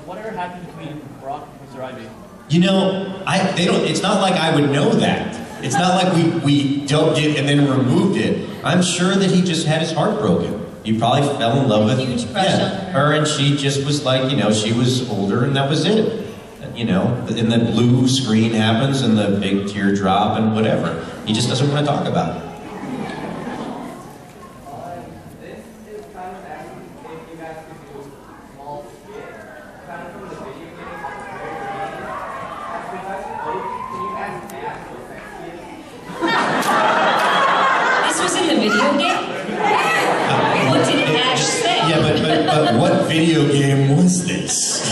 whatever happened between Brock and Mr. Ivy? You know, they don't. It's not like I would know that. It's not like we dubbed it and then removed it. I'm sure that he just had his heart broken. He probably fell in love with huge crush on her, and she just was like, you know, she was older, and that was it. You know, and the blue screen happens, and the big teardrop, and whatever. He just doesn't want to talk about it. But what video game was this?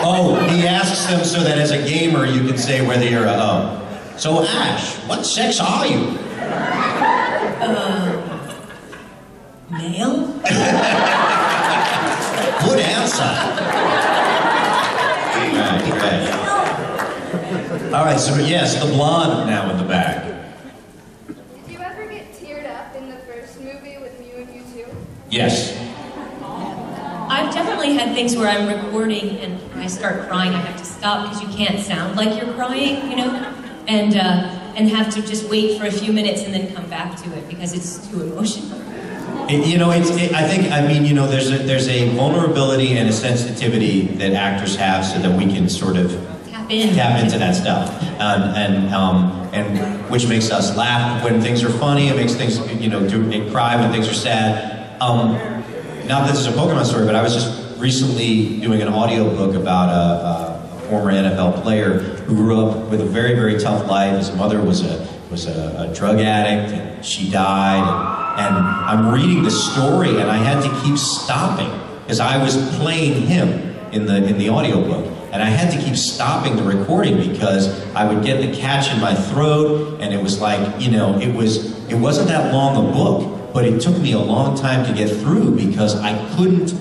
Oh, he asks them so that as a gamer you can say whether you're a oh. So Ash, what sex are you? Male? Good answer. Right. All right, so yes, the blonde now in the back. Yes. I've definitely had things where I'm recording and I start crying. I have to stop because you can't sound like you're crying, you know, and have to just wait for a few minutes and then come back to it because it's too emotional. You know, I mean, you know, there's a vulnerability and a sensitivity that actors have so that we can sort of tap into that stuff, and which makes us laugh when things are funny. It makes things, you know, cry when things are sad. Not that this is a Pokemon story, but I was just recently doing an audiobook about a former NFL player who grew up with a very, very tough life. His mother was a drug addict, and she died. And I'm reading the story, and I had to keep stopping because I was playing him in the audiobook. And I had to keep stopping the recording because I would get the catch in my throat, and it was like, you know, it wasn't that long a book. But it took me a long time to get through because I couldn't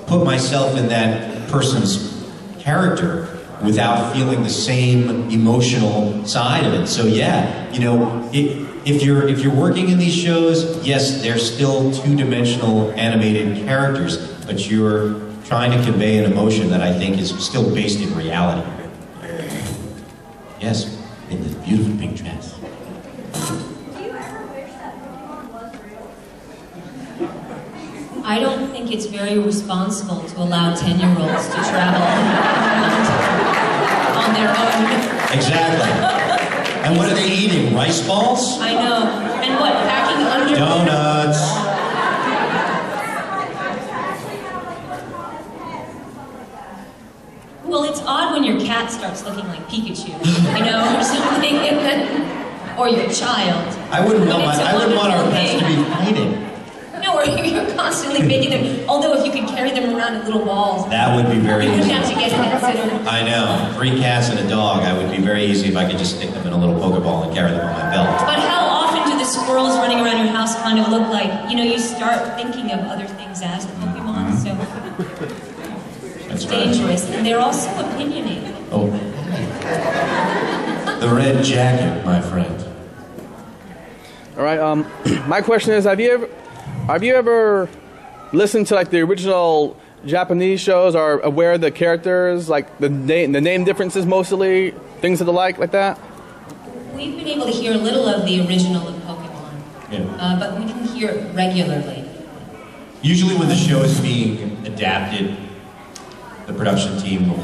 put myself in that person's character without feeling the same emotional side of it. So yeah, you know, if you're working in these shows, yes, they're still two-dimensional animated characters, but you're trying to convey an emotion that I think is still based in reality. Yes, in this beautiful pink dress. I don't think it's very responsible to allow 10-year-olds to travel on their own. Exactly. And what are they eating? Rice balls? I know. And what, packing underwear? Donuts. Well, it's odd when your cat starts looking like Pikachu, you know, or something, and then, or your child. I wouldn't want our pets to be fighting. No, or you're constantly making them, although if you could carry them around in little balls. That would be very easy. You wouldn't have to get a head sitter. I know. 3 cats and a dog, I would be very easy if I could just stick them in a little Pokeball and carry them on my belt. But how often do the squirrels running around your house kind of look like, you know, you start thinking of other things as Pokemon, so it's dangerous. And they're also opinionated. Oh. The red jacket, my friend. All right, my question is, have you ever listened to like the original Japanese shows or aware of the characters, like the name differences mostly, things of the like that? We've been able to hear a little of the original of Pokemon, but we didn't hear it regularly. Usually when the show is being adapted, the production team will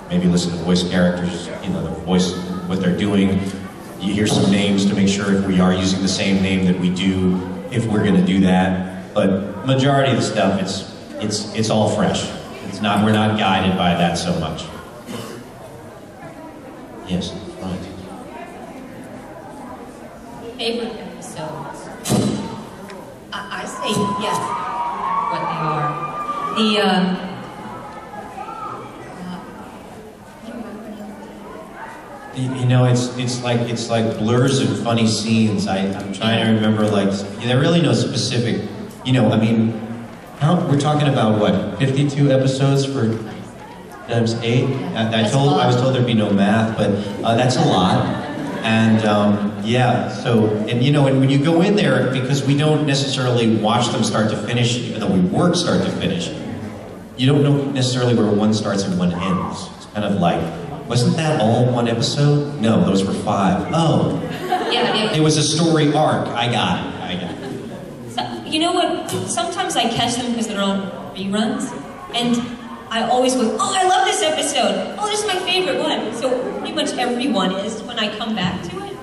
maybe listen to voice characters, you know, the voice, what they're doing. You hear some names to make sure if we are using the same name that we do, if we're going to do that. But majority of the stuff, it's all fresh. We're not guided by that so much. Yes, right. Favorite episodes? I say yes, what they are. You know, it's like blurs of funny scenes. I'm trying to remember, like, there really no specific, you know, I mean, we're talking about what, 52 episodes for times 8? I was told there'd be no math, but that's a lot. And yeah, so, and you know, and when you go in there, because we don't necessarily watch them start to finish, even though we work start to finish, you don't know necessarily where one starts and one ends. It's kind of like, wasn't that all one episode? No, those were 5. Oh. Yeah, it was a story arc. I got it. So, you know what? Sometimes I catch them because they're on reruns, and I always go, oh, I love this episode. Oh, this is my favorite one. So pretty much everyone is when I come back to it.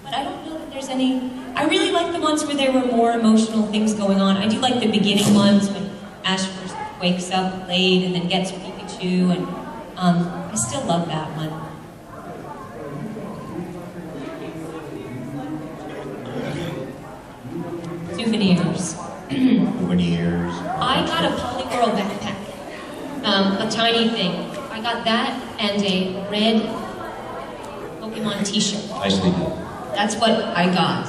But I don't know that there's any... I really like the ones where there were more emotional things going on. I do like the beginning ones when Ash first wakes up late and then gets Pikachu, and I still love that one. Souvenirs. Souvenirs. I got a Polyworld backpack. A tiny thing. I got that and a red Pokemon t-shirt. Nicely done. That's what I got.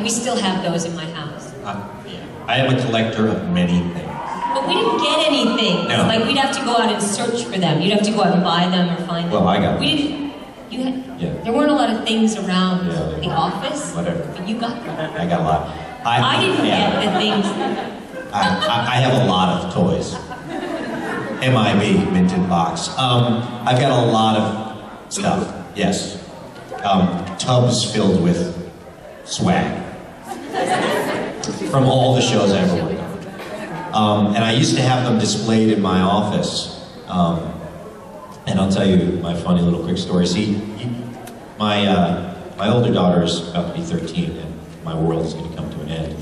We still have those in my house. I am a collector of many things. But we didn't get anything. No. Like, we'd have to go out and search for them. You'd have to go out and buy them or find them. Well, I got them. We didn't... You had... Yeah. There weren't a lot of things around Yeah, the office. Whatever. But you got them. I got a lot. I didn't get the things... I have a lot of toys. MIB, minted box. I've got a lot of stuff, yes. Tubs filled with swag. From all the shows I ever worked on. And I used to have them displayed in my office. And I'll tell you my funny little quick story. See, my older daughter is about to be 13, and my world is going to come to an end.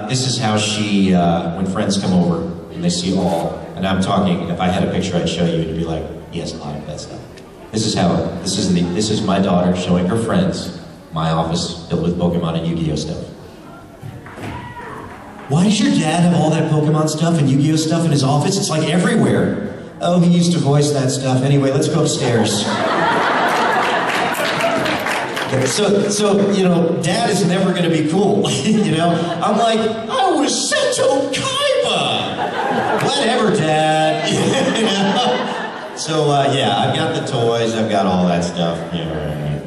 This is how she, when friends come over and they see all, and I'm talking, if I had a picture I'd show you, and you'd be like, yes, a lot of that stuff. This is my daughter showing her friends my office filled with Pokemon and Yu-Gi-Oh stuff. Why does your dad have all that Pokemon stuff and Yu-Gi-Oh stuff in his office? It's like everywhere. Oh, he used to voice that stuff. Anyway, let's go upstairs. So, you know, Dad is never going to be cool, you know? I'm like, I was Seto Kaiba! Whatever, Dad. You know? So, yeah, I've got the toys, I've got all that stuff. Yeah.